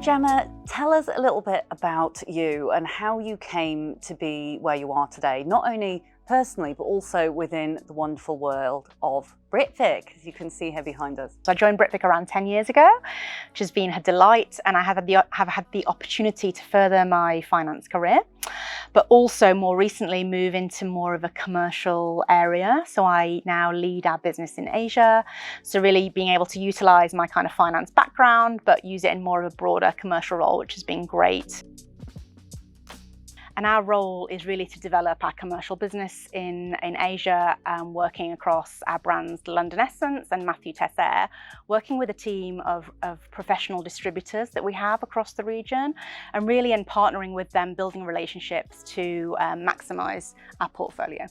Gemma, tell us a little bit about you and how you came to be where you are today, not only personally, but also within the wonderful world of Britvic, as you can see here behind us. I joined Britvic around 10 years ago, which has been a delight, and I have had the opportunity to further my finance career, but also more recently move into more of a commercial area. So I now lead our business in Asia. So really being able to utilize my kind of finance background, but use it in more of a broader commercial role, which has been great. And our role is really to develop our commercial business in Asia, working across our brands London Essence and Matthew Tessair, working with a team of professional distributors that we have across the region, and really in partnering with them, building relationships to maximise our portfolio.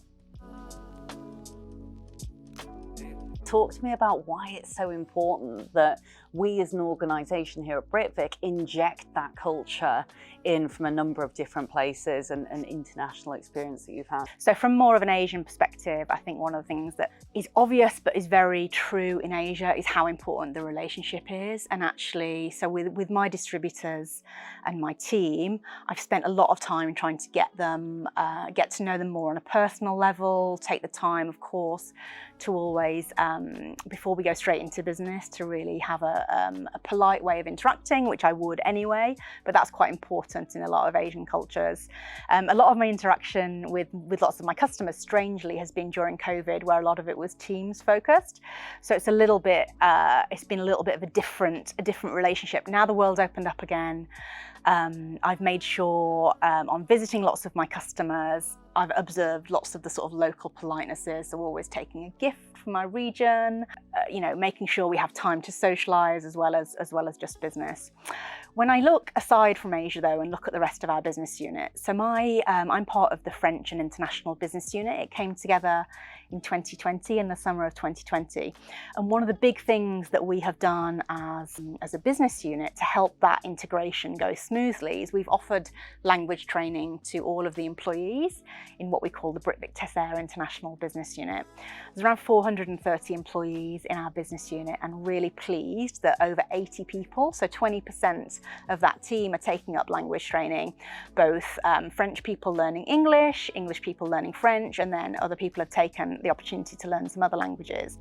Talk to me about why it's so important that we as an organisation here at Britvic inject that culture in from a number of different places and international experience that you've had. So from more of an Asian perspective, I think one of the things that is obvious but is very true in Asia is how important the relationship is. And actually, so with my distributors and my team, I've spent a lot of time trying to get to know them more on a personal level, take the time, of course, to always, before we go straight into business, to really have a polite way of interacting, which I would anyway, but that's quite important in a lot of Asian cultures. A lot of my interaction with lots of my customers, strangely, has been during COVID, where a lot of it was Teams focused. So it's a little bit, it's been a little bit of a different relationship. Now the world's opened up again. I've made sure on visiting lots of my customers, I've observed lots of the sort of local politenesses. So always taking a gift from my region, you know, making sure we have time to socialise as well as just business. When I look aside from Asia though and look at the rest of our business unit, so I'm part of the French and International Business Unit. It came together in 2020, in the summer of 2020. And one of the big things that we have done as a business unit to help that integration go smoothly is we've offered language training to all of the employees in what we call the Britvic Tessair International Business Unit. There's around 430 employees in our business unit, and really pleased that over 80 people, so 20% of that team, are taking up language training, both French people learning English, English people learning French, and then other people have taken the opportunity to learn some other languages.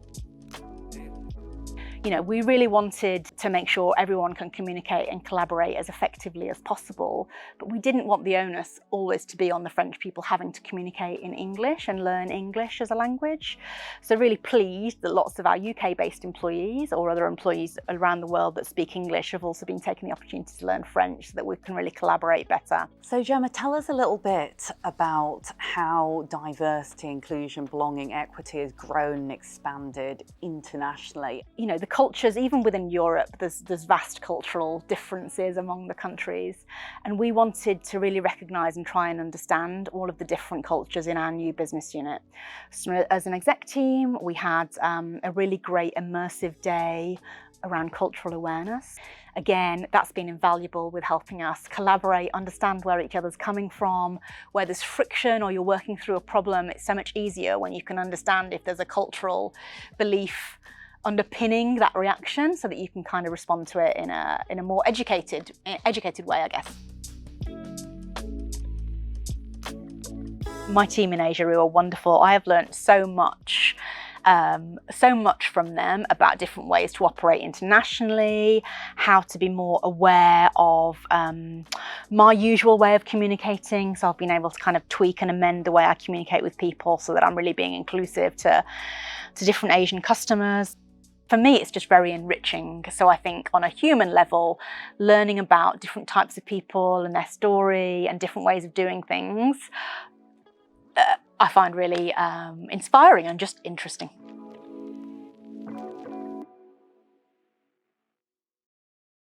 You know, we really wanted to make sure everyone can communicate and collaborate as effectively as possible, but we didn't want the onus always to be on the French people having to communicate in English and learn English as a language. So really pleased that lots of our UK-based employees or other employees around the world that speak English have also been taking the opportunity to learn French so that we can really collaborate better. So Gemma, tell us a little bit about how diversity, inclusion, belonging, equity has grown and expanded internationally. You know, the cultures, even within Europe, there's vast cultural differences among the countries, and we wanted to really recognise and try and understand all of the different cultures in our new business unit. So as an exec team, we had a really great immersive day around cultural awareness. Again, that's been invaluable with helping us collaborate, understand where each other's coming from, where there's friction or you're working through a problem. It's so much easier when you can understand if there's a cultural belief underpinning that reaction, so that you can kind of respond to it in a more educated way, I guess. My team in Asia are wonderful. I have learned so much from them about different ways to operate internationally, how to be more aware of my usual way of communicating. So I've been able to kind of tweak and amend the way I communicate with people so that I'm really being inclusive to different Asian customers. For me, it's just very enriching. So I think on a human level, learning about different types of people and their story and different ways of doing things, I find really inspiring and just interesting.